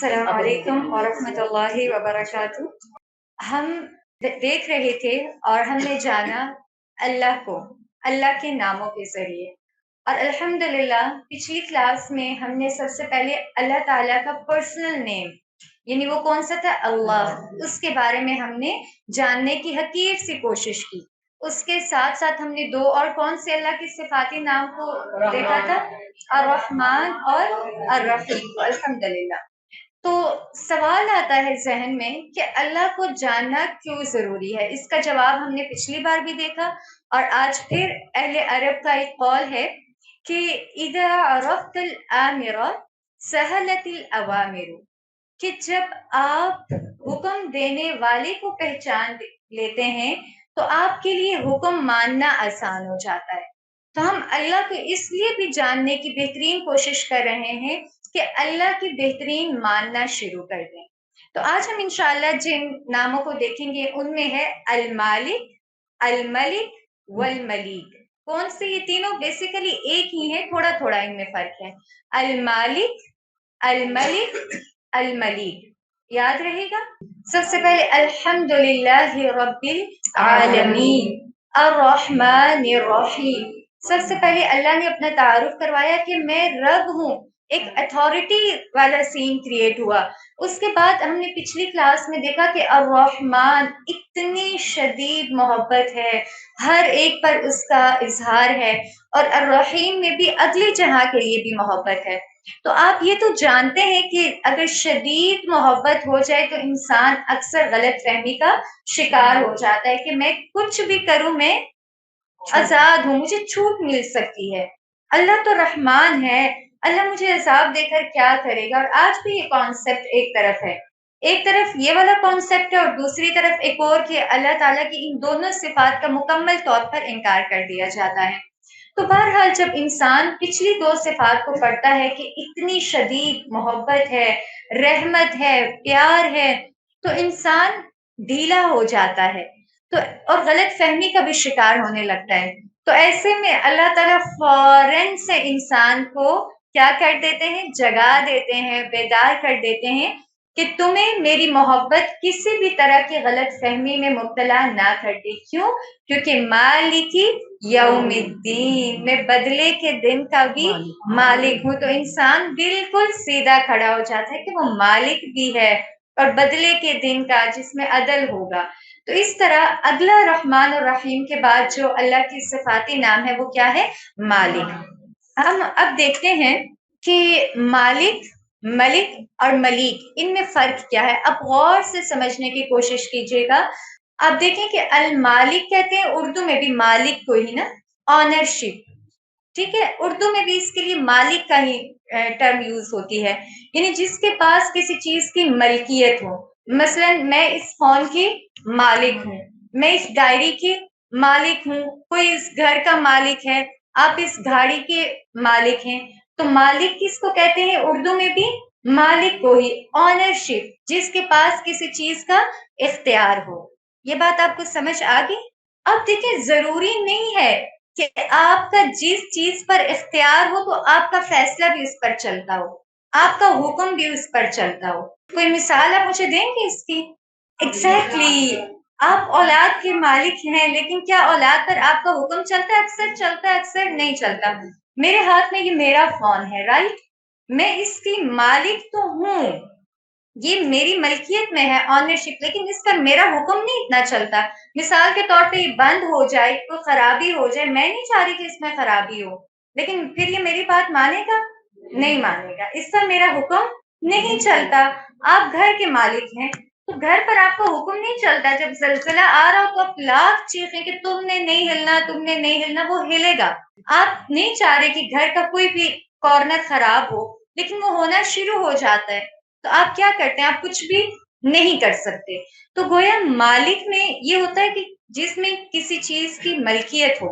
السلام علیکم ورحمۃ اللہ وبرکاتہ۔ ہم دیکھ رہے تھے اور ہم نے جانا اللہ کو، اللہ کے ناموں کے ذریعے، اور الحمدللہ پچھلی کلاس میں ہم نے سب سے پہلے اللہ تعالیٰ کا پرسنل نیم، یعنی وہ کون سا تھا؟ اللہ، اس کے بارے میں ہم نے جاننے کی حقیر سی کوشش کی۔ اس کے ساتھ ساتھ ہم نے دو اور کون سے اللہ کے صفاتی نام کو دیکھا تھا؟ الرحمن اور الرحیم۔ الحمدللہ، تو سوال آتا ہے ذہن میں کہ اللہ کو جاننا کیوں ضروری ہے؟ اس کا جواب ہم نے پچھلی بار بھی دیکھا، اور آج پھر اہل عرب کا ایک قول ہے کہ اذا عرفت الامر سہلت الاوامر، کہ جب آپ حکم دینے والے کو پہچان لیتے ہیں تو آپ کے لیے حکم ماننا آسان ہو جاتا ہے۔ تو ہم اللہ کو اس لیے بھی جاننے کی بہترین کوشش کر رہے ہیں کہ اللہ کی بہترین ماننا شروع کر دیں۔ تو آج ہم انشاءاللہ جن ناموں کو دیکھیں گے ان میں ہے المالک، الملک والملیک۔ کون سے؟ یہ تینوں بیسیکلی ایک ہی ہے، تھوڑا تھوڑا ان میں فرق ہے۔ المالک، الملک، الملیک، یاد رہے گا؟ سب سے پہلے الحمدللہ رب العالمین الرحمن الرحیم۔ سب سے پہلے اللہ نے اپنا تعارف کروایا کہ میں رب ہوں، ایک اتھارٹی والا سین کریٹ ہوا۔ اس کے بعد ہم نے پچھلی کلاس میں دیکھا کہ الرحمن، اتنی شدید محبت ہے، ہر ایک پر اس کا اظہار ہے، اور الرحیم میں بھی اگلی جہاں کے لیے بھی محبت ہے۔ تو آپ یہ تو جانتے ہیں کہ اگر شدید محبت ہو جائے تو انسان اکثر غلط فہمی کا شکار ہو جاتا ہے کہ میں کچھ بھی کروں، میں آزاد ہوں، مجھے چھوٹ مل سکتی ہے۔ اللہ تو رحمان ہے، اللہ مجھے عذاب دے کر کیا کرے گا؟ اور آج بھی یہ کانسیپٹ ایک طرف ہے، ایک طرف یہ والا کانسیپٹ ہے، اور دوسری طرف ایک اور کہ اللہ تعالیٰ کی ان دونوں صفات کا مکمل طور پر انکار کر دیا جاتا ہے۔ تو بہرحال جب انسان پچھلی دو صفات کو پڑھتا ہے کہ اتنی شدید محبت ہے، رحمت ہے، پیار ہے، تو انسان ڈھیلا ہو جاتا ہے تو اور غلط فہمی کا بھی شکار ہونے لگتا ہے۔ تو ایسے میں اللہ تعالیٰ فوراً سے انسان کو کیا کر دیتے ہیں؟ جگا دیتے ہیں، بیدار کر دیتے ہیں کہ تمہیں میری محبت کسی بھی طرح کی غلط فہمی میں مبتلا نہ کر دے۔ کیوں؟ کیونکہ مالکی یوم الدین، میں بدلے کے دن کا بھی مالک ہوں۔ تو انسان بالکل سیدھا کھڑا ہو جاتا ہے کہ وہ مالک بھی ہے، اور بدلے کے دن کا جس میں عدل ہوگا۔ تو اس طرح اگلا رحمان اور رحیم کے بعد جو اللہ کی صفاتی نام ہے وہ کیا ہے؟ مالک۔ ہم اب دیکھتے ہیں کہ مالک، ملک اور ملیک، ان میں فرق کیا ہے؟ اب غور سے سمجھنے کی کوشش کیجیے گا۔ آپ دیکھیں کہ المالک کہتے ہیں اردو میں بھی مالک کو ہی نا، آنرشپ، ٹھیک ہے؟ اردو میں بھی اس کے لیے مالک کا ہی ٹرم یوز ہوتی ہے، یعنی جس کے پاس کسی چیز کی ملکیت ہو۔ مثلا میں اس فون کی مالک ہوں، میں اس ڈائری کی مالک ہوں، کوئی اس گھر کا مالک ہے، آپ اس گاڑی کے مالک ہیں۔ تو مالک کس کو کہتے ہیں اردو میں بھی؟ مالک کو ہی، آنرشپ، جس کے پاس کسی چیز کا اختیار ہو۔ یہ بات آپ کو سمجھ آ گئی؟ اب دیکھیں، ضروری نہیں ہے کہ آپ کا جس چیز پر اختیار ہو تو آپ کا فیصلہ بھی اس پر چلتا ہو، آپ کا حکم بھی اس پر چلتا ہو۔ کوئی مثال آپ مجھے دیں گے اس کی؟ ایگزیکٹلی، آپ اولاد کے مالک ہیں، لیکن کیا اولاد پر آپ کا حکم چلتا ہے؟ اکثر چلتا ہے، اکثر نہیں چلتا۔ میرے ہاتھ میں یہ میرا فون ہے، رائٹ؟ میں اس کی مالک تو ہوں، یہ میری ملکیت میں ہے، آنرشپ، لیکن اس پر میرا حکم نہیں اتنا چلتا۔ مثال کے طور پہ یہ بند ہو جائے، کوئی خرابی ہو جائے، میں نہیں چاہ رہی کہ اس میں خرابی ہو، لیکن پھر یہ میری بات مانے گا؟ نہیں مانے گا، اس پر میرا حکم نہیں چلتا۔ آپ گھر کے مالک ہیں تو گھر پر آپ کا حکم نہیں چلتا، جب زلزلہ آ رہا ہو تو آپ لاکھ چیخیں کہ تم نے نہیں ہلنا، تم نے نہیں ہلنا، وہ ہلے گا۔ آپ نہیں چاہ رہے کہ گھر کا کوئی بھی کارنر خراب ہو، لیکن وہ ہونا شروع ہو جاتا ہے، تو آپ کیا کرتے ہیں؟ آپ کچھ بھی نہیں کر سکتے۔ تو گویا مالک میں یہ ہوتا ہے کہ جس میں کسی چیز کی ملکیت ہو،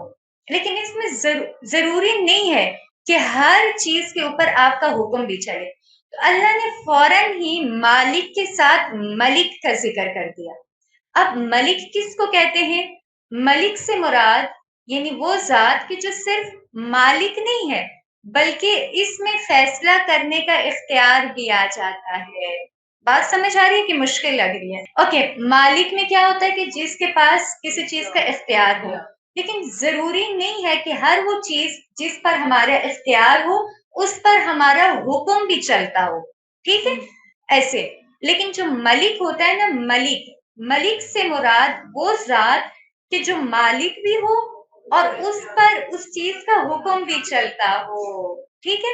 لیکن اس میں ضروری نہیں ہے کہ ہر چیز کے اوپر آپ کا حکم بھی چلے۔ تو اللہ نے فوراً ہی مالک کے ساتھ ملک کا ذکر کر دیا۔ اب ملک کس کو کہتے ہیں؟ ملک سے مراد یعنی وہ ذات کہ جو صرف مالک نہیں ہے بلکہ اس میں فیصلہ کرنے کا اختیار بھی آ جاتا ہے. بات سمجھ آ رہی ہے کہ مشکل لگ رہی ہے؟ اوکے، مالک میں کیا ہوتا ہے کہ جس کے پاس کسی چیز کا اختیار ہو، لیکن ضروری نہیں ہے کہ ہر وہ چیز جس پر ہمارا اختیار ہو اس پر ہمارا حکم بھی چلتا ہو. ٹھیک ہے ایسے. لیکن جو ملک ہوتا ہے نا، ملک سے مراد وہ ذات کہ جو مالک بھی ہو اور اس پر اس چیز کا حکم بھی چلتا ہو. ٹھیک ہے،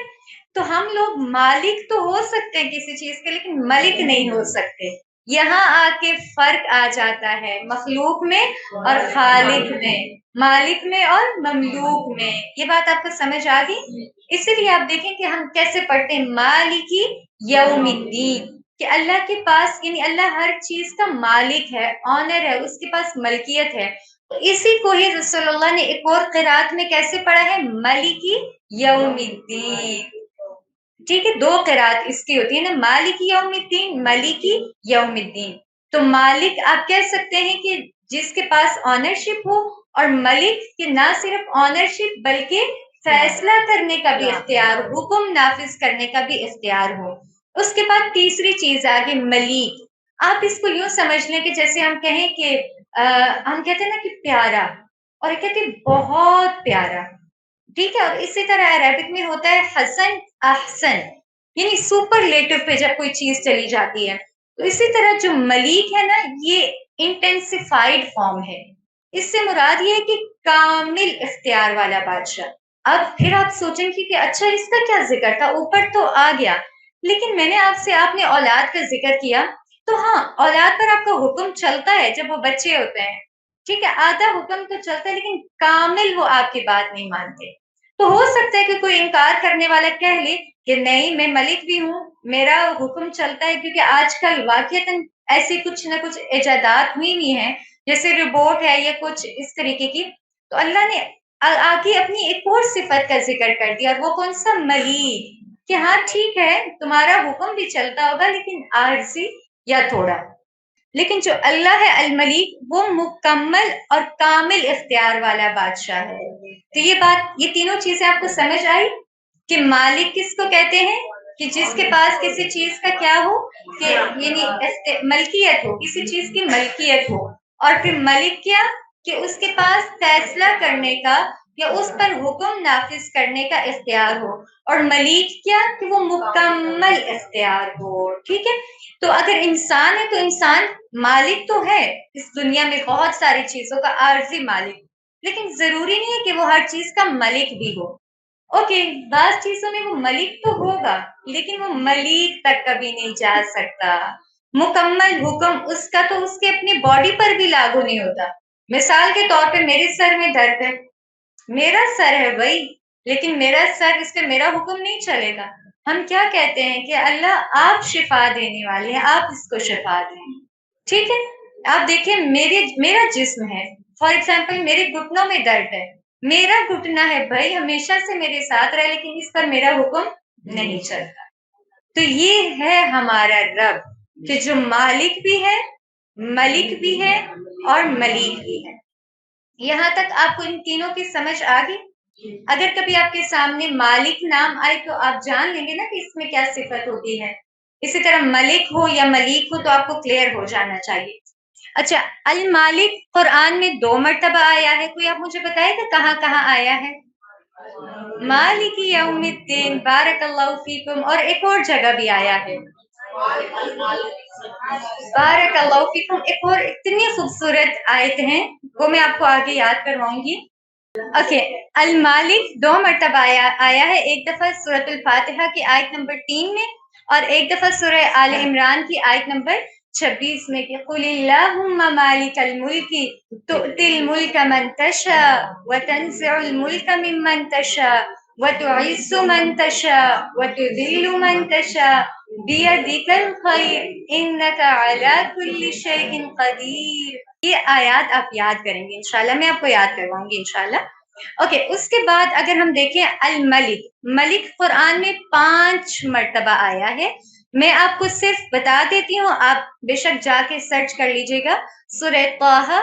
تو ہم لوگ مالک تو ہو سکتے ہیں کسی چیز کے، لیکن ملک نہیں ہو سکتے. یہاں آ کے فرق آ جاتا ہے مخلوق میں اور خالق میں، مالک میں اور مملوک میں. یہ بات آپ کو سمجھ آ گئی؟ اسی لیے آپ دیکھیں کہ ہم کیسے پڑھتے ہیں مالکی یوم الدین، کہ اللہ کے پاس یعنی اللہ ہر چیز کا مالک ہے، آنر ہے، اس کے پاس ملکیت ہے. تو اسی کو ہی رسول اللہ نے ایک اور قرات میں کیسے پڑھا ہے؟ مالکی یوم الدین. ٹھیک ہے، دو قرات اس کی ہوتی ہے نا، مالکی یوم الدین، ملکی یوم الدین. تو مالک آپ کہہ سکتے ہیں کہ جس کے پاس آنرشپ ہو، اور ملک کہ نہ صرف آنرشپ بلکہ فیصلہ کرنے کا بھی اختیار، حکم نافذ کرنے کا بھی اختیار ہو. اس کے بعد تیسری چیز آگے ملیک. آپ اس کو یوں سمجھ لیں کہ جیسے ہم کہیں کہ ہم کہتے ہیں نا کہ پیارا، اور کہتے ہیں بہت پیارا. ٹھیک ہے، اور اسی طرح عربک میں ہوتا ہے حسن احسن، یعنی سپرلیٹو پہ جب کوئی چیز چلی جاتی ہے. تو اسی طرح جو ملیک ہے نا، یہ انٹینسیفائڈ فارم ہے. اس سے مراد یہ ہے کہ کامل اختیار والا بادشاہ. اب پھر آپ سوچیں گے کہ اچھا اس کا کیا ذکر تھا، اوپر تو آ گیا، لیکن میں نے آپ نے اولاد کا ذکر کیا، تو ہاں اولاد پر آپ کا حکم چلتا ہے جب وہ بچے ہوتے ہیں. ٹھیک ہے، آدھا حکم تو چلتا ہے، لیکن کامل وہ آپ کی بات نہیں مانتے. تو ہو سکتا ہے کہ کوئی انکار کرنے والا کہہ لے کہ نہیں میں ملک بھی ہوں، میرا حکم چلتا ہے، کیونکہ آج کل واقعتاً ایسی کچھ نہ کچھ ایجادات ہوئی ہیں، جیسے روبوٹ ہے یا کچھ اس طریقے کی. تو اللہ نے آگے اپنی ایک اور صفت کا ذکر کر دیا، اور وہ کون سا؟ ملیک. کہ ہاں ٹھیک ہے تمہارا حکم بھی چلتا ہوگا، لیکن عارضی یا تھوڑا. لیکن جو اللہ ہے الملیک، وہ مکمل اور کامل اختیار والا بادشاہ ہے. تو یہ تینوں چیزیں آپ کو سمجھ آئی کہ مالک کس کو کہتے ہیں؟ کہ جس کے پاس کسی چیز کا کیا ہو، کہ یعنی ملکیت ہو، کسی چیز کی ملکیت ہو. اور پھر ملک کیا؟ کہ اس کے پاس فیصلہ کرنے کا یا اس پر حکم نافذ کرنے کا اختیار ہو. اور ملیک کیا؟ کہ وہ مکمل اختیار ہو. ٹھیک ہے، تو اگر انسان ہے تو انسان مالک تو ہے اس دنیا میں بہت ساری چیزوں کا، عارضی مالک، لیکن ضروری نہیں ہے کہ وہ ہر چیز کا ملک بھی ہو. اوکے، بعض چیزوں میں وہ ملک تو ہوگا، لیکن وہ ملیک تک کبھی نہیں جا سکتا. مکمل حکم اس کا تو اس کے اپنی باڈی پر بھی لاگو نہیں ہوتا. مثال کے طور پہ میرے سر میں درد ہے، میرا سر ہے بھائی، لیکن میرا سر، اس پہ میرا حکم نہیں چلے گا. ہم کیا کہتے ہیں کہ اللہ آپ شفا دینے والے ہیں، آپ اس کو شفا دیں. ٹھیک ہے، آپ دیکھیں میرا جسم ہے، فار ایگزامپل میرے گھٹنوں میں درد ہے، میرا گھٹنا ہے بھائی، ہمیشہ سے میرے ساتھ رہے، لیکن اس پر میرا حکم نہیں چلتا. تو یہ ہے ہمارا رب کہ جو مالک بھی ہے، ملک بھی ہے اور ملیک بھی ہے. یہاں تک آپ کو ان تینوں کی سمجھ آ گئی؟ اگر کبھی آپ کے سامنے مالک نام آئے تو آپ جان لیں گے نا کہ اس میں کیا صفت ہوتی ہے. اسی طرح ملک ہو یا ملیک ہو تو آپ کو کلیئر ہو جانا چاہیے. اچھا، المالک قرآن میں 2 مرتبہ آیا ہے. کوئی آپ مجھے بتائے گا کہاں کہاں آیا ہے؟ مالک یوم الدین، بارک اللہ فیکم، اور ایک اور جگہ بھی آیا ہے بارک اللہ فیکم. ایک اور اتنی خوبصورت آیت ہیں، وہ میں آپ کو آگے یاد کرواؤں گی. اوکے، المالک 2 مرتبہ آیا ہے. ایک دفعہ سورۃ الفاتحہ کی آیت نمبر 3 میں، اور ایک دفعہ سورہ آل عمران کی آیت نمبر 26 میں، کہ قل اللہم مالک الملک تؤتی الملک من تشاء وتنزع الملک ممن تشاء وتعز من تشاء وتذل من تشاء بیدک الخیر انک علی کل شیء قدیر. یہ آیات آپ یاد کریں گے انشاءاللہ، میں آپ کو یاد کرواؤں گی انشاءاللہ. اوکے، اس کے بعد اگر ہم دیکھیں الملک، ملک قرآن میں 5 مرتبہ آیا ہے. میں آپ کو صرف بتا دیتی ہوں، آپ بے شک جا کے سرچ کر لیجئے گا. سورہ طٰہٰ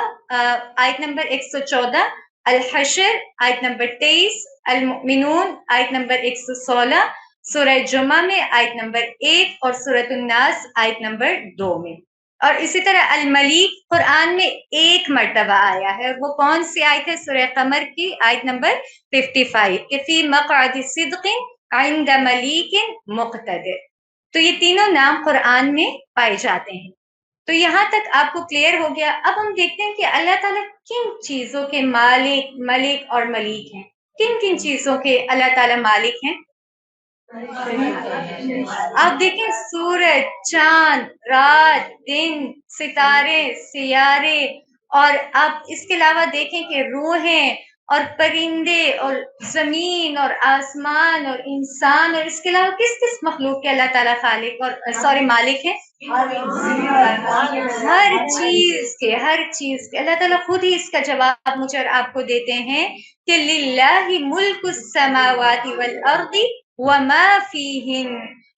آیت نمبر 114، الحشر آیت نمبر 23، المؤمنون آیت نمبر 116، سورہ جمعہ میں آیت نمبر 1 اور سورۃ الناس آیت نمبر 2 میں. اور اسی طرح الملیک قرآن میں ایک مرتبہ آیا ہے، اور وہ کون سی آیت ہے؟ سورہ قمر کی آیت نمبر 55 کہ فی مقعد صدق عند ملیک مقتدر. تو یہ تینوں نام قرآن میں پائے جاتے ہیں. تو یہاں تک آپ کو کلیئر ہو گیا. اب ہم دیکھتے ہیں کہ اللہ تعالیٰ کن چیزوں کے مالک، ملک اور ملیک ہیں. کن کن چیزوں کے اللہ تعالیٰ مالک ہیں؟ آپ دیکھیں سورج، چاند، رات، دن، ستارے، سیارے، اور آپ اس کے علاوہ دیکھیں کہ روحیں اور پرندے اور زمین اور آسمان اور انسان، اور اس کے علاوہ کس کس مخلوق کے اللہ تعالیٰ خالق اور مالک ہیں؟ ہر چیز کے، ہر چیز کے. اللہ تعالیٰ خود ہی اس کا جواب مجھے اور آپ کو دیتے ہیں کہ للہ ملک السماوات والارض وما فیہن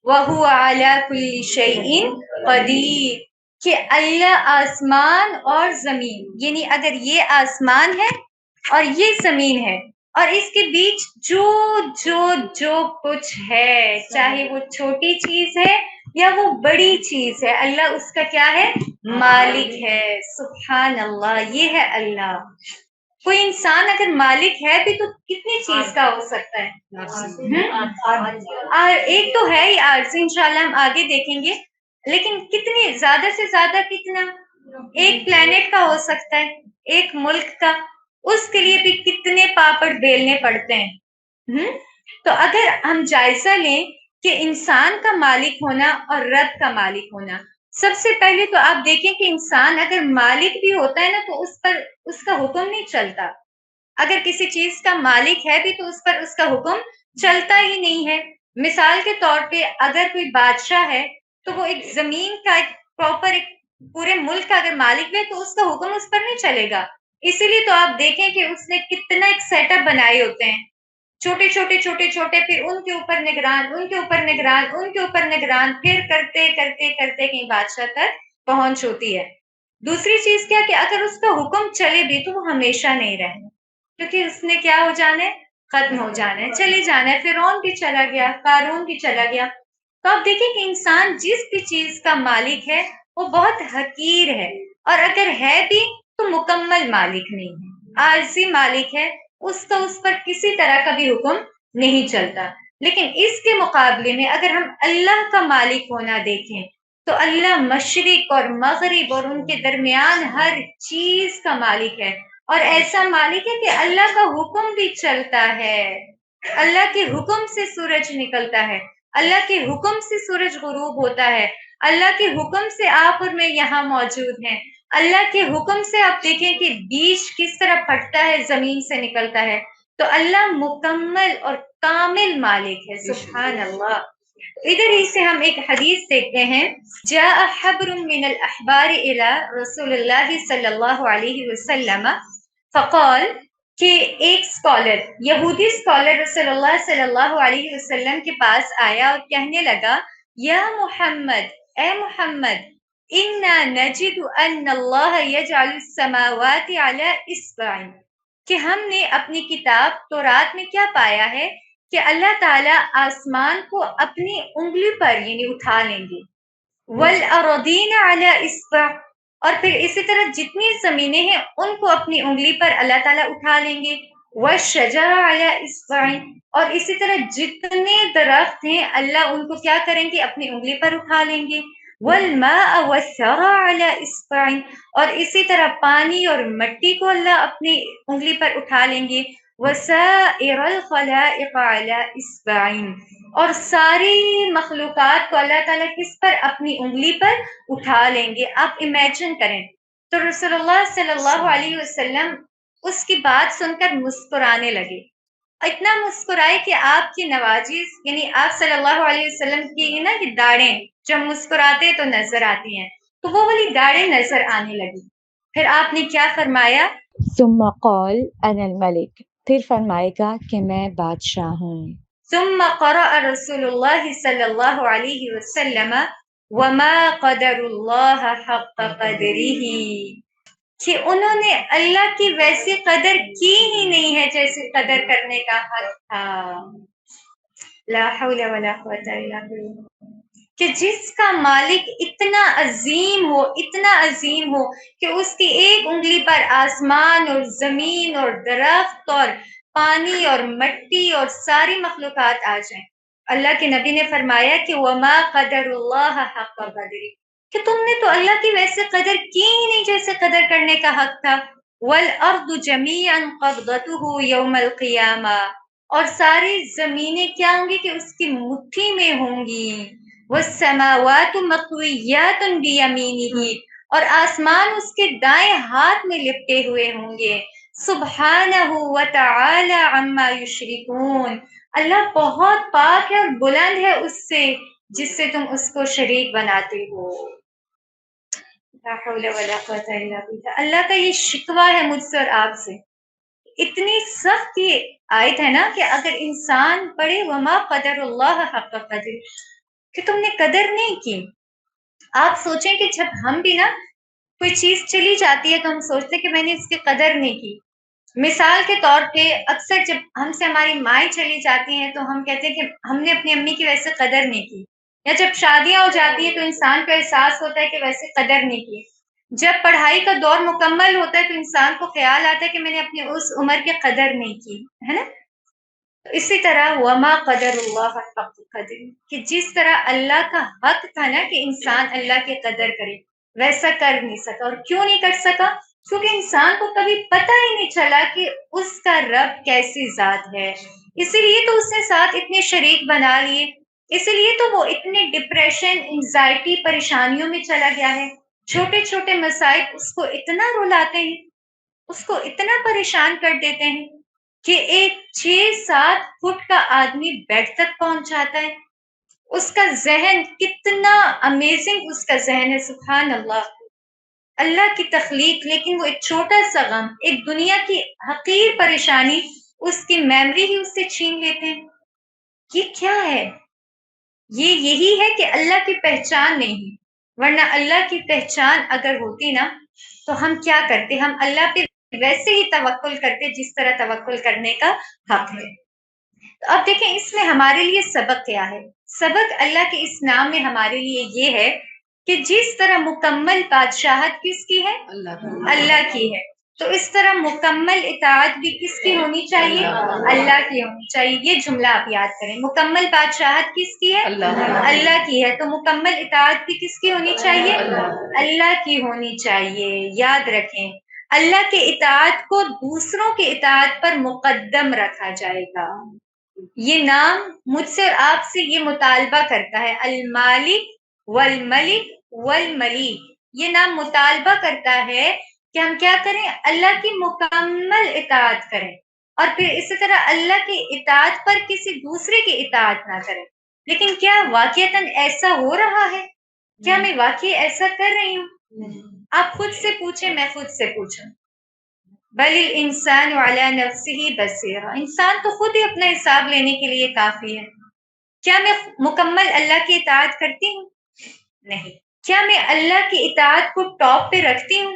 وہو علی کل شیء قدیر. کہ اللہ آسمان اور زمین، یعنی اگر یہ آسمان ہے اور یہ زمین ہے اور اس کے بیچ جو جو جو کچھ ہے، چاہے وہ چھوٹی چیز ہے یا وہ بڑی چیز ہے، اللہ اس کا کیا ہے؟ مالک ہے. سبحان اللہ، یہ ہے اللہ. کوئی انسان اگر مالک ہے بھی تو کتنی چیز کا ہو سکتا ہے؟ اور ایک تو ہے ہی عارضی، انشاءاللہ ہم آگے دیکھیں گے، لیکن کتنی زیادہ سے زیادہ کتنا؟ ایک پلانٹ کا ہو سکتا ہے، ایک ملک کا. اس کے لیے بھی کتنے پاپڑ بیلنے پڑتے ہیں. تو اگر ہم جائزہ لیں کہ انسان کا مالک ہونا اور رب کا مالک ہونا، سب سے پہلے تو آپ دیکھیں کہ انسان اگر مالک بھی ہوتا ہے نا تو اس پر اس کا حکم نہیں چلتا. اگر کسی چیز کا مالک ہے بھی تو اس پر اس کا حکم چلتا ہی نہیں ہے. مثال کے طور پہ اگر کوئی بادشاہ ہے تو وہ ایک زمین کا ایک پراپر ایک پورے ملک کا اگر مالک ہے تو اس کا حکم اس پر نہیں چلے گا. اسی لیے تو آپ دیکھیں کہ اس نے کتنا ایک سیٹ اپ بنائے ہوتے ہیں، چھوٹے چھوٹے چھوٹے چھوٹے، پھر ان کے اوپر نگران، ان کے اوپر نگران، ان کے اوپر نگران، پھر کرتے کرتے کرتے کہیں بادشاہ تک پہنچ ہوتی ہے. دوسری چیز کیا کہ اگر اس کا حکم چلے بھی تو وہ ہمیشہ نہیں رہنا، کیونکہ اس نے کیا ہو جانا ہے؟ ختم ہو جانا ہے، چلے جانا ہے. فرعون بھی چلا گیا، قارون بھی چلا گیا. تو آپ دیکھیں کہ انسان جس بھی چیز کا مالک ہے وہ بہت حقیر ہے، اور اگر ہے بھی تو مکمل مالک نہیں ہے، عارضی مالک ہے. اس پر کسی طرح کا بھی حکم نہیں چلتا. لیکن اس کے مقابلے میں اگر ہم اللہ کا مالک ہونا دیکھیں تو اللہ مشرق اور مغرب اور ان کے درمیان ہر چیز کا مالک ہے، اور ایسا مالک ہے کہ اللہ کا حکم بھی چلتا ہے. اللہ کے حکم سے سورج نکلتا ہے، اللہ کے حکم سے سورج غروب ہوتا ہے، اللہ کے حکم سے آپ اور میں یہاں موجود ہیں. اللہ کے حکم سے آپ دیکھیں کہ بیج کس طرح پھٹتا ہے، زمین سے نکلتا ہے. تو اللہ مکمل اور کامل مالک ہے. سبحان اللہ. ادھر ہی سے ہم ایک حدیث دیکھتے ہیں. جاء حبر من الاحبار الى رسول اللہ صلی اللہ علیہ وسلم فقال کہ ایک اسکالر، یہودی اسکالر رسول اللہ صلی اللہ علیہ وسلم کے پاس آیا اور کہنے لگا یا محمد، اے محمد، انا نجد ان اللہ یجعل السماوات علی اصبع، کہ ہم نے اپنی کتاب تورات میں کیا پایا ہے کہ اللہ تعالیٰ آسمان کو اپنی انگلی پر یعنی اٹھا لیں گے. والارضین علی اصبع، اور پھر اسی طرح جتنی زمینیں ہیں ان کو اپنی انگلی پر اللہ تعالیٰ اٹھا لیں گے. والشجر علی اصبع، اور اسی طرح جتنے درخت ہیں اللہ ان کو کیا کریں گے؟ اپنی انگلی پر اٹھا لیں گے. والماء والثرى علی اصبع، اور اسی طرح پانی اور مٹی کو اللہ اپنی انگلی پر اٹھا لیں گے. وسائر الخلائق علی اصبع، اور ساری مخلوقات کو اللہ تعالیٰ کس پر؟ اپنی انگلی پر اٹھا لیں گے. آپ امیجن کریں. تو رسول اللہ صلی اللہ علیہ وسلم اس کی بات سن کر مسکرانے لگے. اتنا مسکرائے کہ آپ کی نواجز یعنی آپ صلی اللہ علیہ وسلم کی نا کہ داڑیں جب مسکراتے تو نظر آتی ہیں، تو وہ والی داڑیں نظر آنے لگی. پھر آپ نے کیا فرمایا؟ ثم قال انا الملک، پھر فرمائے گا کہ میں بادشاہ ہوں. ثم قرأ رسول اللہ صلی اللہ علیہ وسلم وما قدر اللہ حق قدرہ، کہ انہوں نے اللہ کی ویسی قدر کی ہی نہیں ہے جیسے قدر کرنے کا حق تھا. لا حول ولا قوت الا باللہ. کہ جس کا مالک اتنا عظیم ہو، اتنا عظیم ہو کہ اس کی ایک انگلی پر آسمان اور زمین اور درخت اور پانی اور مٹی اور ساری مخلوقات آ جائیں. اللہ کے نبی نے فرمایا کہ وما قدر اللہ حق قدری، کہ تم نے تو اللہ کی ویسے قدر کی ہی نہیں جیسے قدر کرنے کا حق تھا. والارض جميعا قبضته یوم القیامہ، اور ساری زمینیں کیا ہوں گی کہ اس کی مٹھی میں ہوں گی. والسماوات مطویات بیمینہ، اور آسمان اس کے دائیں ہاتھ میں لپٹے ہوئے ہوں گے. سبحانہ وتعالی عما یشرکون، اللہ بہت پاک ہے اور بلند ہے اس سے جس سے تم اس کو شریک بناتے ہو. لا حول ولا قوت الا باللہ. اللہ کا یہ شکوہ ہے مجھ سے اور آپ سے. اتنی سخت یہ آیت ہے نا کہ اگر انسان پڑھے وما قدر اللہ حق قدر، کہ تم نے قدر نہیں کی. آپ سوچیں کہ جب ہم بھی نا کوئی چیز چلی جاتی ہے تو ہم سوچتے کہ میں نے اس کی قدر نہیں کی. مثال کے طور پہ اکثر جب ہم سے ہماری مائیں چلی جاتی ہیں تو ہم کہتے ہیں کہ ہم نے اپنی امی کی ویسے قدر نہیں کی. یا جب شادیاں ہو جاتی ہیں تو انسان کو احساس ہوتا ہے کہ ویسے قدر نہیں کی. جب پڑھائی کا دور مکمل ہوتا ہے تو انسان کو خیال آتا ہے کہ میں نے اپنی اس عمر کی قدر نہیں کی، ہے نا. اسی طرح وما قدر اللہ حق قدر، کہ جس طرح اللہ کا حق تھا نا کہ انسان اللہ کی قدر کرے، ویسا کر نہیں سکا. اور کیوں نہیں کر سکا؟ کیونکہ انسان کو کبھی پتہ ہی نہیں چلا کہ اس کا رب کیسی ذات ہے. اسی لیے تو اس نے ساتھ اتنے شریک بنا لیے، اسی لیے تو وہ اتنے ڈپریشن، انزائٹی، پریشانیوں میں چلا گیا ہے. چھوٹے چھوٹے مسائل اس کو اتنا رلاتے ہیں، اس کو اتنا پریشان کر دیتے ہیں کہ ایک 6-7 فٹ کا آدمی بیڈ تک پہنچ جاتا ہے. اس کا ذہن کتنا امیزنگ، اس کا ذہن ہے، سبحان اللہ. اللہ کی تخلیق، لیکن وہ ایک چھوٹا سا غم، ایک دنیا کی حقیر پریشانی، اس کی میموری ہی اس سے چھین لیتے ہیں. یہ کیا ہے؟ یہی ہے کہ اللہ کی پہچان نہیں ہے. ورنہ اللہ کی پہچان اگر ہوتی نا تو ہم کیا کرتے؟ ہم اللہ پہ ویسے ہی توکل کرتے جس طرح توکل کرنے کا حق ہے. تو اب دیکھیں اس میں ہمارے لیے سبق کیا ہے. سبق اللہ کے اس نام میں ہمارے لیے یہ ہے کہ جس طرح مکمل بادشاہت کس کی ہے؟ اللہ کی ہے. تو اس طرح مکمل اطاعت بھی کس کی ہونی چاہیے؟ اللہ کی ہونی چاہیے. یہ جملہ آپ یاد کریں، مکمل بادشاہت کس کی ہے؟ اللہ کی ہے. تو مکمل اطاعت بھی کس کی ہونی چاہیے؟ اللہ کی ہونی چاہیے. یاد رکھیں، اللہ کے اطاعت کو دوسروں کے اطاعت پر مقدم رکھا جائے گا. یہ نام مجھ سے اور آپ سے یہ مطالبہ کرتا ہے، المالک والملک والملیک. یہ نام مطالبہ کرتا ہے کہ ہم کیا کریں؟ اللہ کی مکمل اطاعت کریں، اور پھر اسی طرح اللہ کی اطاعت پر کسی دوسرے کی اطاعت نہ کریں. لیکن کیا واقعتاً ایسا ہو رہا ہے؟ کیا میں واقعی ایسا کر رہی ہوں؟ آپ خود سے پوچھیں، میں خود سے پوچھوں. بل الانسان علی نفسہ بصیرہ، انسان تو خود ہی اپنا حساب لینے کے لیے کافی ہے. کیا میں مکمل اللہ کی اطاعت کرتی ہوں؟ نہیں. کیا میں اللہ کی اطاعت کو ٹاپ پہ رکھتی ہوں؟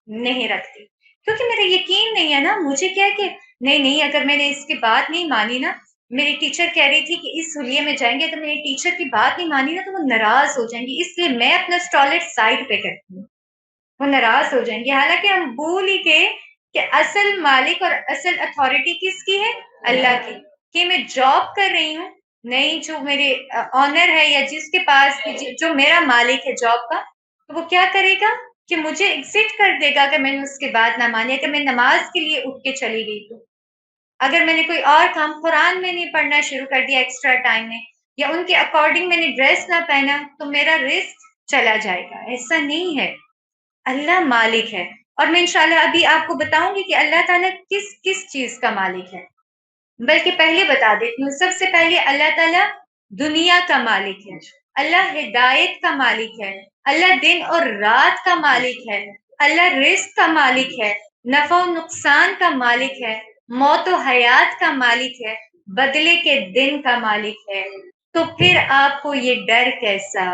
نہیں رکھتی. کیونکہ میرا یقین نہیں ہے نا. مجھے کیا کہ نہیں اگر میں نے اس کی بات نہیں مانی نا، میری ٹیچر کہہ رہی تھی کہ اس حلیے میں جائیں گے، اگر میری ٹیچر کی بات نہیں مانی نا تو وہ ناراض ہو جائیں گی، اس لیے میں اپنا اسٹالٹ سائڈ پہ کرتی ہوں. وہ ناراض ہو جائیں گے. حالانکہ ہم بھول ہی گئے کہ اصل مالک اور اصل اتھارٹی کس کی ہے؟ اللہ کی. کہ میں جاب کر رہی ہوں، نہیں جو میرے آنر ہے یا جس کے پاس جو میرا مالک ہے جاب کا، تو وہ کیا کرے گا کہ مجھے ایگزٹ کر دے گا اگر میں نے اس کی بات نہ مانی. اگر میں نماز کے لیے اٹھ کے چلی گئی تو، اگر میں نے کوئی اور کام، قرآن میں نہیں پڑھنا شروع کر دیا ایکسٹرا ٹائم میں، یا ان کے اکارڈنگ میں نے ڈریس نہ پہنا، تو میرا رزق چلا جائے گا. ایسا نہیں ہے. اللہ مالک ہے. اور میں انشاءاللہ ابھی آپ کو بتاؤں گی کہ اللہ تعالیٰ کس کس چیز کا مالک ہے. بلکہ پہلے بتا دیتی ہوں، سب سے پہلے اللہ تعالیٰ دنیا کا مالک ہے. اللہ ہدایت کا مالک ہے. اللہ دن اور رات کا مالک ہے. اللہ رزق کا مالک ہے. نفع و نقصان کا مالک ہے. موت و حیات کا مالک ہے. بدلے کے دن کا مالک ہے. تو پھر آپ کو یہ ڈر کیسا؟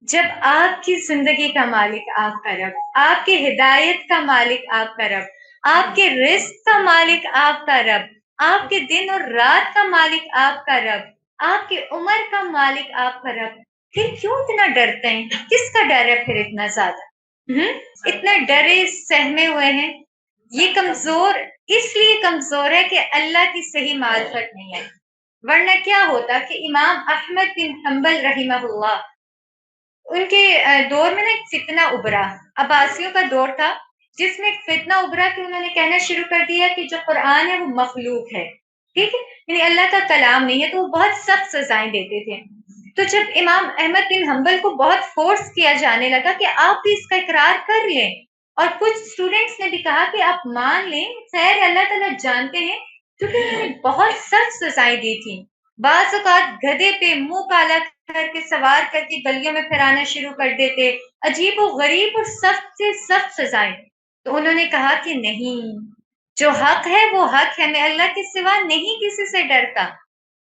جب آپ کی زندگی کا مالک آپ کا رب، آپ کی ہدایت کا مالک آپ کا رب، آپ کے رزق کا مالک آپ کا رب، آپ کے دن اور رات کا مالک آپ کا رب، آپ کی عمر کا مالک آپ کا رب، پھر کیوں اتنا ڈرتے ہیں؟ کس کا ڈر ہے پھر اتنا زیادہ؟ اتنا ڈرے سہمے ہوئے ہیں. یہ کمزور اس لیے کمزور ہے کہ اللہ کی صحیح معرفت نہیں ہے. ورنہ کیا ہوتا کہ امام احمد بن حنبل رحمہ اللہ، ان کے دور میں نا ایک فتنہ ابھرا، عباسیوں کا دور تھا جس میں ایک فتنہ ابھرا کہ انہوں نے کہنا شروع کر دیا کہ جو قرآن ہے وہ مخلوق ہے، ٹھیک ہے، یعنی اللہ کا کلام نہیں ہے. تو وہ بہت سخت سزائیں دیتے تھے. تو جب امام احمد بن حنبل کو بہت فورس کیا جانے لگا کہ آپ بھی اس کا اقرار کر لیں، اور کچھ اسٹوڈینٹس نے بھی کہا کہ آپ مان لیں، خیر اللہ تعالیٰ جانتے ہیں، کیونکہ انہوں نے بہت سخت سزائیں دی تھی. بعض اوقات گدھے پہ منہ کالا کر کے سوار کر کے گلیوں میں پھرانا شروع کر دیتے، عجیب و غریب اور سخت سے سخت سزائیں. تو انہوں نے کہا کہ نہیں، جو حق ہے وہ حق ہے، میں اللہ کے سوا نہیں کسی سے ڈرتا،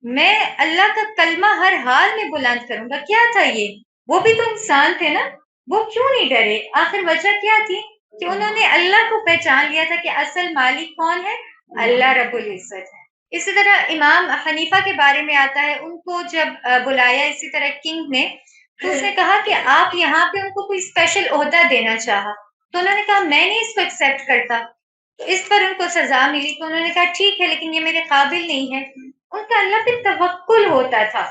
میں اللہ کا کلمہ ہر حال میں بلند کروں گا. کیا تھا یہ؟ وہ بھی تو انسان تھے نا، وہ کیوں نہیں ڈرے؟ آخر وجہ کیا تھی؟ کہ انہوں نے اللہ کو پہچان لیا تھا کہ اصل مالک کون ہے؟ اللہ رب العزت ہے. اسی طرح امام حنیفہ کے بارے میں آتا ہے، ان کو جب بلایا اسی طرح کنگ نے، تو اس نے کہا کہ آپ یہاں پہ ان کو کوئی اسپیشل عہدہ دینا چاہا. تو انہوں نے کہا میں نہیں اس کو ایکسیپٹ کرتا. تو اس پر ان کو سزا ملی. تو انہوں نے کہا ٹھیک ہے، لیکن یہ میرے قابل نہیں ہے. ان کا اللہ پہ توکل ہوتا تھا،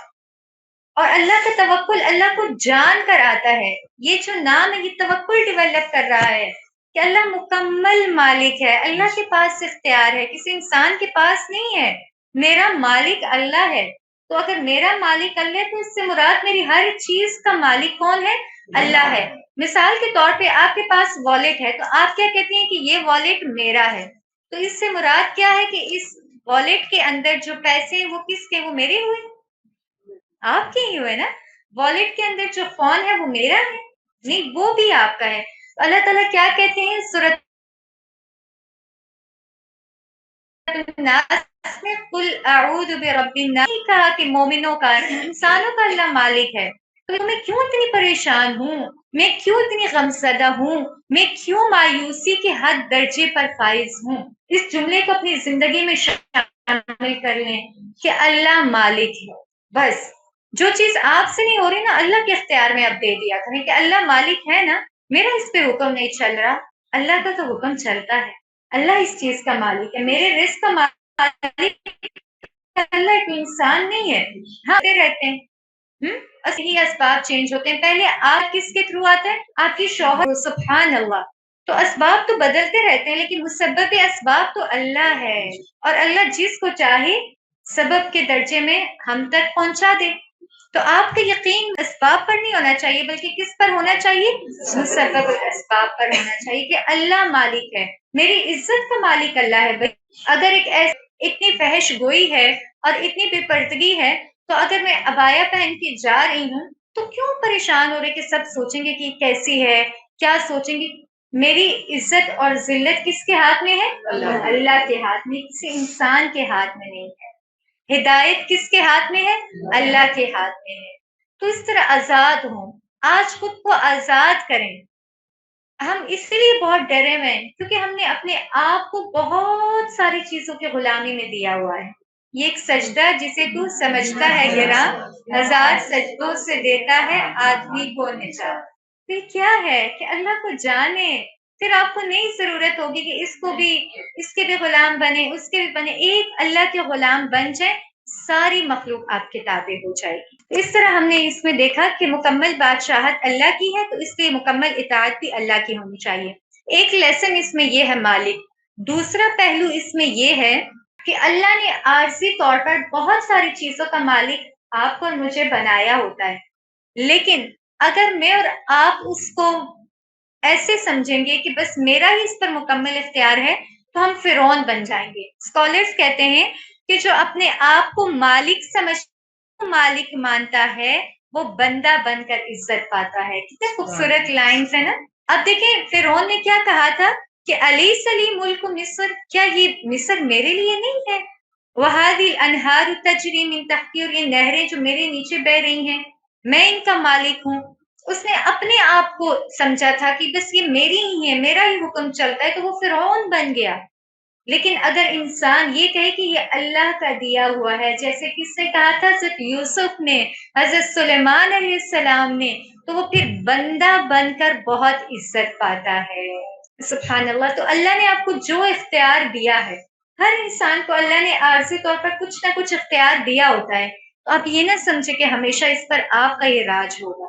اور اللہ کا توکل اللہ کو جان کر آتا ہے. یہ جو نام ہے یہ توکل ڈیولپ کر رہا ہے کہ اللہ مکمل مالک ہے، اللہ کے پاس اختیار ہے، کسی انسان کے پاس نہیں ہے. میرا مالک اللہ ہے. تو اگر میرا مالک اللہ ہے تو اس سے مراد میری ہر چیز کا مالک کون ہے؟ اللہ ہے. مثال کے طور پہ آپ کے پاس والیٹ ہے، تو آپ کیا کہتی ہیں کہ یہ والیٹ میرا ہے. تو اس سے مراد کیا ہے کہ اس والیٹ کے اندر جو پیسے ہیں وہ کس کے؟ وہ میرے ہوئے، آپ کے ہی ہوئے نا. والیٹ کے اندر جو فون ہے وہ میرا ہے نہیں، وہ بھی آپ کا ہے. اللہ تعالیٰ کیا کہتے ہیں سورۃ الناس میں، قل اعوذ برب الناس، کہا کہ مومنوں کا، انسانوں کا اللہ مالک ہے. تو میں کیوں اتنی پریشان ہوں، میں کیوں اتنی غمزدہ ہوں، میں کیوں مایوسی کے حد درجے پر فائز ہوں؟ اس جملے کو اپنی زندگی میں شامل کر لیں کہ اللہ مالک ہے. بس جو چیز آپ سے نہیں ہو رہی نا، اللہ کے اختیار میں آپ دے دیا کریں کہ اللہ مالک ہے نا، میرا اس پہ حکم نہیں چل رہا، اللہ کا تو حکم چلتا ہے. اللہ اس چیز کا مالک ہے، میرے رزق کا مالک اللہ ایک انسان نہیں ہے. ہاں رہتے ہیں یہی اسباب چینج ہوتے ہیں. پہلے آپ کس کے تھرو آتا ہے؟ آپ کی شوہر. سبحان اللہ. تو اسباب تو بدلتے رہتے ہیں، لیکن مسبب اسباب تو اللہ ہے، اور اللہ جس کو چاہے سبب کے درجے میں ہم تک پہنچا دے. تو آپ کا یقین اسباب پر نہیں ہونا چاہیے، بلکہ کس پر ہونا چاہیے؟ مسبب الاسباب پر ہونا چاہیے کہ اللہ مالک ہے، میری عزت کا مالک اللہ ہے. بھائی اگر اتنی فحش گوئی ہے اور اتنی بے پردگی ہے، تو اگر میں عبایا پہن کے جا رہی ہوں تو کیوں پریشان ہو رہے کہ سب سوچیں گے کہ کیسی ہے، کیا سوچیں گے؟ میری عزت اور ذلت کس کے ہاتھ میں ہے؟ اللہ کے ہاتھ میں، کسی انسان کے ہاتھ میں نہیں ہے. ہدایت کس کے ہاتھ میں ہے؟ اللہ کے ہاتھ میں ہے. تو اس طرح آزاد ہوں، آج خود کو آزاد کریں. ہم اس لیے بہت ڈرے ہوئے ہیں کیونکہ ہم نے اپنے آپ کو بہت ساری چیزوں کی غلامی میں دیا ہوا ہے. یہ ایک سجدہ جسے تو سمجھتا ہے گراں، ہزار سجدوں سے دیتا ہے آدمی کو نجات. پھر کیا ہے کہ اللہ کو جانے، پھر آپ کو نہیں ضرورت ہوگی کہ اس کو بھی، اس کے بھی غلام بنے، اس کے بھی بنے. ایک اللہ کے غلام بن جائے، ساری مخلوق آپ کے تابع ہو جائے گی. اس طرح ہم نے اس میں دیکھا کہ مکمل بادشاہت اللہ کی ہے، تو اس لیے مکمل اطاعت بھی اللہ کی ہونی چاہیے. ایک لیسن اس میں یہ ہے مالک. دوسرا پہلو اس میں یہ ہے کہ اللہ نے عارضی طور پر بہت ساری چیزوں کا مالک آپ کو اور مجھے بنایا ہوتا ہے، لیکن اگر میں اور آپ اس کو ایسے سمجھیں گے کہ بس میرا ہی اس پر مکمل اختیار ہے، تو ہم فرعون بن جائیں گے. اسکالرز کہتے ہیں کہ جو اپنے آپ کو مالک مالک مانتا ہے وہ بندہ بن کر عزت پاتا ہے. کتنے خوبصورت لائنز ہیں نا. اب دیکھیں فرعون نے کیا کہا تھا کہ الیس لی ملک مصر، کیا یہ مصر میرے لیے نہیں ہے؟ وہذی الانہار تجری من تحتی، اور یہ نہریں جو میرے نیچے بہ رہی ہیں، میں ان کا مالک ہوں. اس نے اپنے آپ کو سمجھا تھا کہ بس یہ میری ہی ہے، میرا ہی حکم چلتا ہے، تو وہ فرعون بن گیا۔ لیکن اگر انسان یہ کہے کہ یہ اللہ کا دیا ہوا ہے، جیسے کس نے کہا تھا، حضرت یوسف نے، حضرت سلیمان علیہ السلام نے، تو وہ پھر بندہ بن کر بہت عزت پاتا ہے۔ سبحان اللہ۔ تو اللہ نے آپ کو جو اختیار دیا ہے، ہر انسان کو اللہ نے عارضی طور پر کچھ نہ کچھ اختیار دیا ہوتا ہے، تو آپ یہ نہ سمجھے کہ ہمیشہ اس پر آپ کا یہ راج ہوگا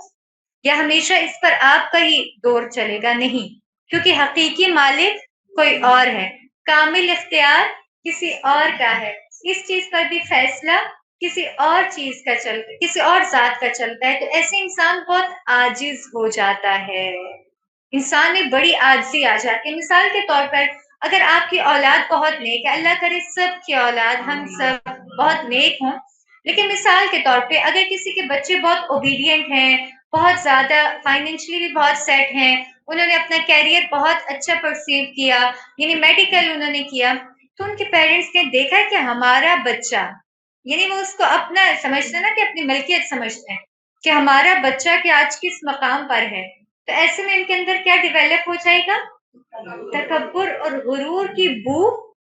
یا ہمیشہ اس پر آپ کا ہی دور چلے گا، نہیں، کیونکہ حقیقی مالک کوئی اور ہے، کامل اختیار کسی اور کا ہے، اس چیز پر بھی فیصلہ کسی اور چیز کا چلتا ہے، کسی اور ذات کا چلتا ہے، تو ایسے انسان بہت عاجز ہو جاتا ہے، انسان میں بڑی عاجزی آ جاتی ہے۔ مثال کے طور پر اگر آپ کی اولاد بہت نیک ہے، اللہ کرے سب کی اولاد ہم سب بہت نیک ہوں، لیکن مثال کے طور پہ اگر کسی کے بچے بہت اوبیڈینٹ ہیں، بہت زیادہ فائنینشلی بھی بہت سیٹ ہیں، انہوں نے اپنا کیریئر بہت اچھا پرسیو کیا، یعنی میڈیکل انہوں نے کیا، تو ان کے پیرنٹس نے دیکھا کہ ہمارا بچہ، یعنی وہ اس کو اپنا سمجھتے ہیں نا، کہ اپنی ملکیت سمجھتے ہیں کہ ہمارا بچہ کہ آج کس مقام پر ہے، تو ایسے میں ان کے اندر کیا ڈیولپ ہو جائے گا، تکبر اور غرور کی بو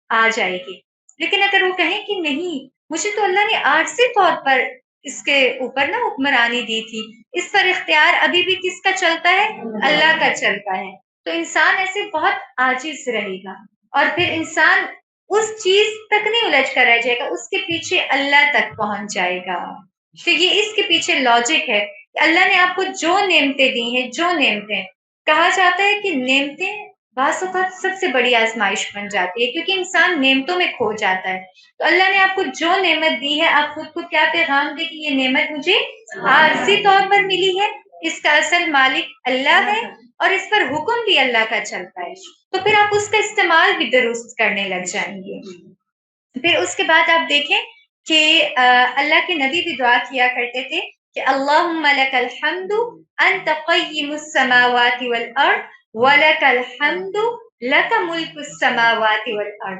آ جائے گی۔ لیکن اگر وہ کہیں کہ نہیں، مجھے تو اللہ نے عارضی طور پر اس کے اوپر نا حکمرانی دی تھی، اس پر اختیار ابھی بھی کس کا چلتا ہے، اللہ کا چلتا ہے، تو انسان ایسے بہت عاجز رہے گا، اور پھر انسان اس چیز تک نہیں الجھ کر رہ جائے گا، اس کے پیچھے اللہ تک پہنچ جائے گا۔ تو یہ اس کے پیچھے لاجک ہے کہ اللہ نے آپ کو جو نعمتیں دی ہیں، جو نعمتیں، کہا جاتا ہے کہ نعمتیں بعض اوقات سب سے بڑی آزمائش بن جاتی ہے، کیونکہ انسان نعمتوں میں کھو جاتا ہے، تو اللہ نے آپ کو جو نعمت دی ہے، آپ خود کو کیا پیغام دے کہ یہ نعمت مجھے عارضی طور پر ملی ہے، اس کا اصل مالک اللہ ہے، اور اس پر حکم بھی اللہ کا چلتا ہے، تو پھر آپ اس کا استعمال بھی درست کرنے لگ جائیں گے۔ پھر اس کے بعد آپ دیکھیں کہ اللہ کے نبی بھی دعا کیا کرتے تھے کہ اللہم لک الحمد انت قیم السماوات والارض ولک الحمد لک ملک السماوات والارض،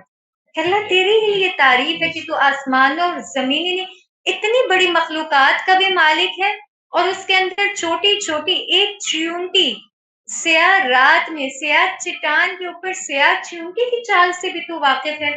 کہ اللہ تیری ہی لیے تعریف ہے کہ تو آسمانوں اور زمینیں نے اتنی بڑی مخلوقات کا بھی مالک ہے، اور اس کے اندر چھوٹی چھوٹی ایک چیونٹی سیاہ رات میں سیاہ چٹان کے اوپر سیاہ چیونٹی کی چال سے بھی تو واقف ہے۔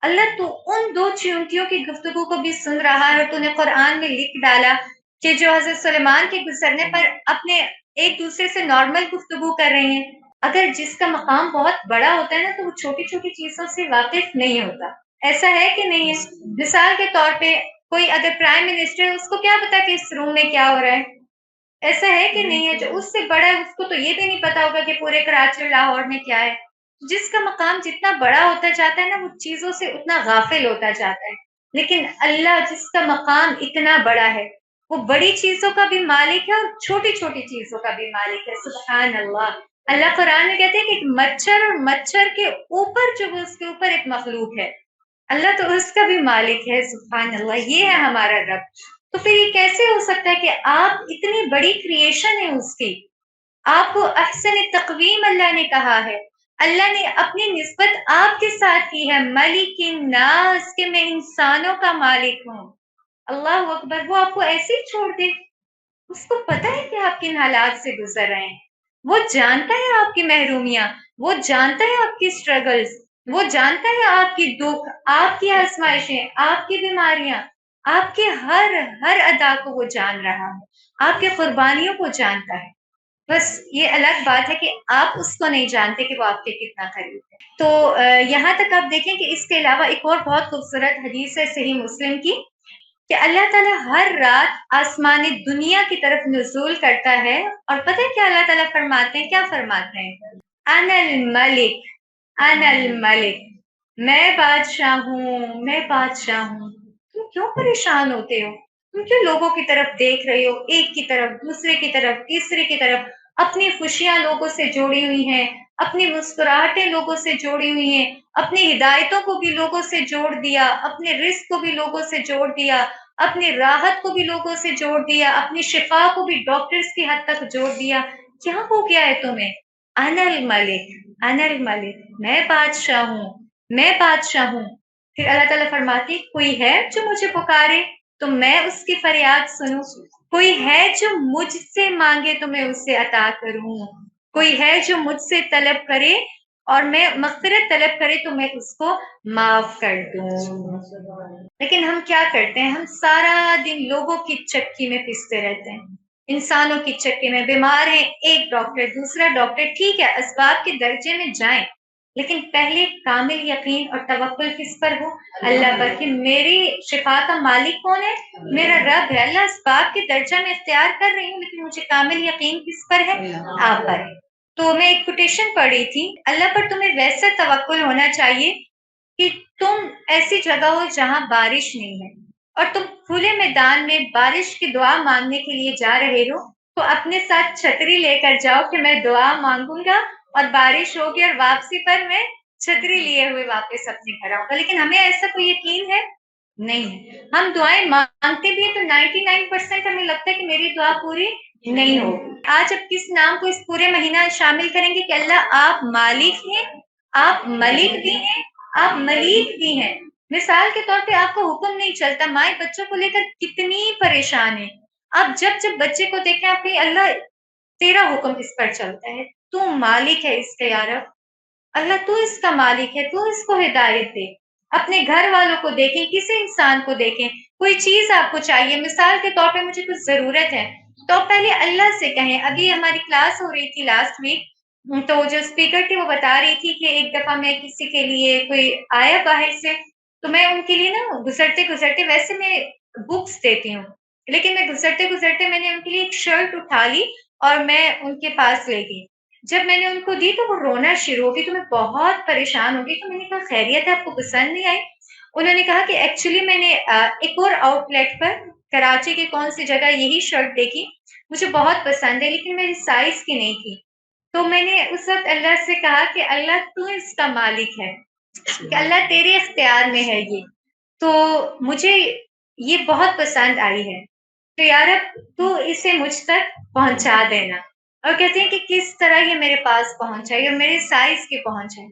اللہ تو ان دو چیونٹیوں کی گفتگو کو بھی سن رہا ہے، اور تو نے قرآن میں لکھ ڈالا کہ جو حضرت سلیمان کے گزرنے پر اپنے ایک دوسرے سے نارمل گفتگو کر رہے ہیں، اگر جس کا مقام بہت بڑا ہوتا ہے نا، تو وہ چھوٹی چھوٹی چیزوں سے واقف نہیں ہوتا، ایسا ہے کہ نہیں ہے؟ مثال کے طور پہ کوئی اگر پرائم منسٹر ہے، اس کو کیا پتا کہ اس روم میں کیا ہو رہا ہے، ایسا ہے کہ نہیں ہے؟ جو اس سے بڑا ہے اس کو تو یہ بھی نہیں پتا ہوگا کہ پورے کراچی اور لاہور میں کیا ہے۔ جس کا مقام جتنا بڑا ہوتا جاتا ہے نا، وہ چیزوں سے اتنا غافل ہوتا جاتا ہے، لیکن اللہ جس کا مقام اتنا بڑا ہے، وہ بڑی چیزوں کا بھی مالک ہے اور چھوٹی چھوٹی چیزوں کا بھی مالک ہے۔ سبحان اللہ۔ اللہ قرآن میں کہتے ہیں کہ ایک مچھر اور مچھر کے اوپر جو اس کے اوپر ایک مخلوق ہے، اللہ تو اس کا بھی مالک ہے۔ سبحان اللہ، یہ ہے ہمارا رب۔ تو پھر یہ کیسے ہو سکتا ہے کہ آپ اتنی بڑی کریشن ہے اس کی، آپ کو احسن تقویم اللہ نے کہا ہے، اللہ نے اپنی نسبت آپ کے ساتھ کی ہے، ملک الناس، کہ میں انسانوں کا مالک ہوں۔ اللہ اکبر۔ وہ آپ کو ایسے ہی چھوڑ دے؟ اس کو پتا ہے کہ آپ کن حالات سے گزر رہے ہیں، وہ جانتا ہے آپ کی محرومیاں، وہ جانتا ہے آپ کی سٹرگلز، وہ جانتا ہے آپ کی دکھ، آپ کی آزمائشیں، آپ کی بیماریاں، آپ کے ہر ادا کو وہ جان رہا ہے، آپ کی قربانیوں کو جانتا ہے، بس یہ الگ بات ہے کہ آپ اس کو نہیں جانتے کہ وہ آپ کے کتنا قریب ہے۔ تو یہاں تک آپ دیکھیں کہ اس کے علاوہ ایک اور بہت خوبصورت حدیث ہے صحیح مسلم کی، کہ اللہ تعالیٰ ہر رات آسمان دنیا کی طرف نزول کرتا ہے، اور پتہ ہے کیا اللہ تعالیٰ فرماتے ہیں؟ کیا فرماتے ہیں؟ انا الملک، انا الملک، میں بادشاہ ہوں، میں بادشاہ ہوں۔ تم کیوں پریشان ہوتے ہو؟ تم کیوں لوگوں کی طرف دیکھ رہے ہو، ایک کی طرف، دوسرے کی طرف، تیسرے کی طرف؟ اپنی خوشیاں لوگوں سے جوڑی ہوئی ہیں، اپنی مسکراہٹیں لوگوں سے جوڑی ہوئی ہیں، اپنی ہدایتوں کو بھی لوگوں سے جوڑ دیا، اپنے رزق کو بھی لوگوں سے جوڑ دیا، اپنی راحت کو بھی لوگوں سے جوڑ دیا، اپنی شفا کو بھی ڈاکٹرز کی حد تک جوڑ دیا۔ کیا ہو گیا ہے تمہیں؟ انا الملک، انا الملک، میں بادشاہ ہوں، میں بادشاہ ہوں۔ پھر اللہ تعالیٰ فرماتی، کوئی ہے جو مجھے پکارے تو میں اس کی فریاد سنوں، کوئی ہے جو مجھ سے مانگے تو میں اسے عطا کروں، کوئی ہے جو مجھ سے طلب کرے اور میں مغفرت طلب کرے تو میں اس کو معاف کر دوں۔ لیکن ہم کیا کرتے ہیں؟ ہم سارا دن لوگوں کی چکی میں پستے رہتے ہیں، انسانوں کی چکی میں، بیمار ہیں ایک ڈاکٹر دوسرا ڈاکٹر، ٹھیک ہے اسباب کے درجے میں جائیں، لیکن پہلے کامل یقین اور توکل کس پر ہو؟ اللہ پر، کہ میری شفا کا مالک کون ہے؟ میرا رب ہے۔ اللہ اسباب کے درجہ میں اختیار کر رہی ہوں، لیکن مجھے کامل یقین کس پر ہے؟ آپ پر۔ تو میں ایک کوٹیشن پڑھ رہی تھی، اللہ پر تمہیں ویسا توکل ہونا چاہیے کہ تم ایسی جگہ ہو جہاں بارش نہیں ہے اور تم کھلے میدان میں بارش کی دعا مانگنے کے لیے جا رہے ہو، تو اپنے ساتھ چھتری لے کر جاؤ کہ میں دعا مانگوں گا اور بارش ہوگی اور واپسی پر میں چھتری لیے ہوئے واپس اپنے گھر آؤں گا۔ لیکن ہمیں ایسا کوئی یقین ہے نہیں، ہم دعائیں مانگتے بھی ہیں تو 99% ہمیں لگتا ہے کہ میری دعا پوری نہیں ہوگی۔ آج اب کس نام کو اس پورے مہینہ شامل کریں گے کہ اللہ آپ مالک ہیں، آپ ملک بھی ہیں، آپ ملیک بھی ہیں۔ مثال کے طور پہ آپ کا حکم نہیں چلتا، مائیں بچوں کو لے کر کتنی پریشان ہیں، آپ جب بچے کو دیکھیں آپ کہیں اللہ تیرا حکم اس پر چلتا ہے، تو مالک ہے اس کا یا رب، اللہ تو اس کا مالک ہے، تو اس کو ہدایت دے۔ اپنے گھر والوں کو دیکھیں، کسی انسان کو دیکھیں، کوئی چیز آپ کو چاہیے، مثال کے طور پہ مجھے کچھ ضرورت ہے تو پہلے اللہ سے کہیں۔ ابھی ہماری کلاس ہو رہی تھی لاسٹ ویک، تو جو اسپیکر تھی وہ بتا رہی تھی کہ ایک دفعہ میں کسی کے لیے کوئی آیا باہر سے، تو میں ان کے لیے نا گزرتے ویسے میں بکس دیتی ہوں، لیکن میں گزرتے میں نے ان کے لیے ایک شرٹ اٹھا لی اور میں ان کے پاس لے گئی۔ جب میں نے ان کو دی تو وہ رونا شروع ہو گئی، تو میں بہت پریشان ہو گئی، تو میں نے کہا خیریت ہے، آپ کو پسند نہیں آئی؟ انہوں نے کہا کہ ایکچولی میں نے ایک اور آؤٹ لیٹ پر کراچی کی کون سی جگہ یہی شرٹ دیکھی، مجھے بہت پسند ہے لیکن میری سائز کی نہیں تھی، تو میں نے اس وقت اللہ سے کہا کہ اللہ تو اس کا مالک ہے، کہ اللہ تیرے اختیار میں ہے یہ، تو مجھے یہ بہت پسند آئی ہے، تو یا رب تو اسے مجھ تک پہنچا دینا۔ اور کہتے ہیں کہ کس طرح یہ میرے پاس پہنچائی اور میرے سائز کی پہنچائی،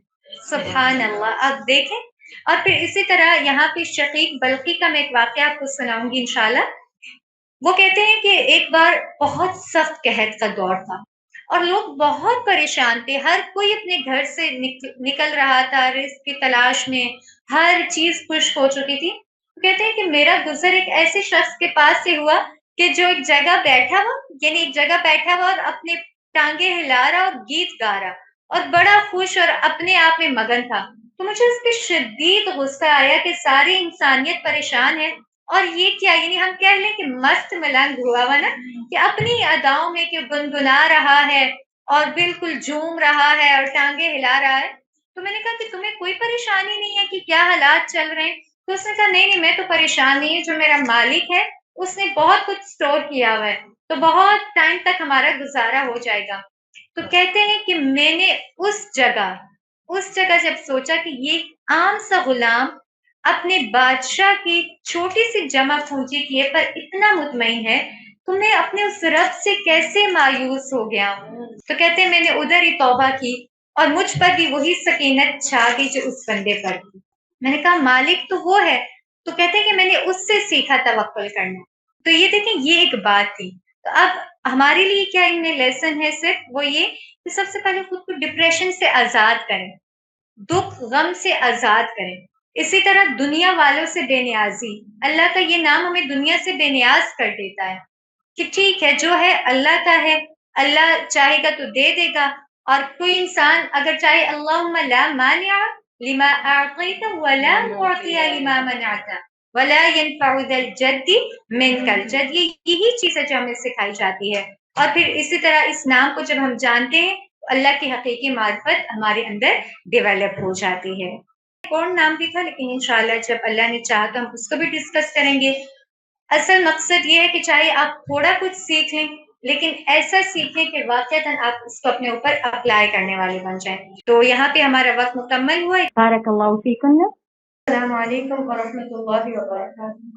سبحان اللہ۔ آپ دیکھیں، اور پھر اسی طرح یہاں پہ شقیق بلقی کا میں ایک واقعہ آپ کو سناؤں گی انشاءاللہ۔ وہ کہتے ہیں کہ ایک بار بہت سخت قحط کا دور تھا اور لوگ بہت پریشان تھے، ہر کوئی اپنے گھر سے نکل رہا تھا رزق کی تلاش میں، ہر چیز خشک ہو چکی تھی۔ کہتے ہیں کہ میرا گزر ایک ایسے شخص کے پاس سے ہوا کہ جو ایک جگہ بیٹھا ہوا، یعنی ایک جگہ بیٹھا ہوا اور اپنے ٹانگیں ہلا رہا اور گیت گا رہا اور بڑا خوش اور اپنے آپ میں مگن تھا۔ تو مجھے اس پہ شدید غصہ آیا کہ ساری انسانیت پریشان ہے اور یہ کیا، یعنی ہم کہہ لیں کہ مست ملنگ ہوا نا، کہ اپنی اداؤں میں کہ گنگنا رہا ہے اور بالکل جھوم رہا ہے اور ٹانگیں ہلا رہا ہے۔ تو میں نے کہا کہ تمہیں کوئی پریشانی نہیں ہے کہ کیا حالات چل رہے ہیں؟ تو اس نے کہا نہیں میں تو پریشان نہیں ہے، جو میرا مالک ہے اس نے بہت کچھ اسٹور کیا ہوا ہے، تو بہت ٹائم تک ہمارا گزارا ہو جائے گا۔ تو کہتے ہیں کہ میں نے اس جگہ جب سوچا کہ یہ عام سا غلام اپنے بادشاہ کی چھوٹی سی جمع پونجی کیے پر اتنا مطمئن ہے، تو میں اپنے اس رب سے کیسے مایوس ہو گیا ہوں۔ تو کہتے ہیں میں نے ادھر ہی توبہ کی اور مجھ پر بھی وہی سکینت چھا گئی جو اس بندے پر تھی۔ میں نے کہا مالک تو وہ ہے، تو کہتے ہیں کہ میں نے اس سے سیکھا توکل کرنا۔ تو یہ دیکھیں یہ ایک بات تھی۔ تو اب ہمارے لیے کیا ان میں لیسن ہے؟ صرف وہ یہ کہ سب سے پہلے خود کو ڈپریشن سے آزاد کریں، دکھ غم سے آزاد کریں، اسی طرح دنیا والوں سے بے نیازی۔ اللہ کا یہ نام ہمیں دنیا سے بے نیاز کر دیتا ہے کہ ٹھیک ہے جو ہے اللہ کا ہے، اللہ چاہے گا تو دے دے گا، اور کوئی انسان اگر چاہے اللہم لا مانع لما اعطیت ولا معطی لما منعت ولا ينفع ذا الجد منک الجد، یہی چیز ہے جو ہمیں سکھائی جاتی ہے۔ اور پھر اسی طرح اس نام کو جب ہم جانتے ہیں تو اللہ کی حقیقی معرفت ہمارے اندر ڈیولپ ہو جاتی ہے۔ ایک اور نام بھی تھا لیکن انشاءاللہ جب اللہ نے چاہا تو ہم اس کو بھی ڈسکس کریں گے۔ اصل مقصد یہ ہے کہ چاہے آپ تھوڑا کچھ سیکھ لیں لیکن ایسا سیکھیں کہ واقعتاً آپ اس کو اپنے اوپر اپلائی کرنے والے بن جائیں۔ تو یہاں پہ ہمارا وقت مکمل ہوا۔ بارک اللہ فیکن۔ السلام علیکم ورحمۃ اللہ وبرکاتہ۔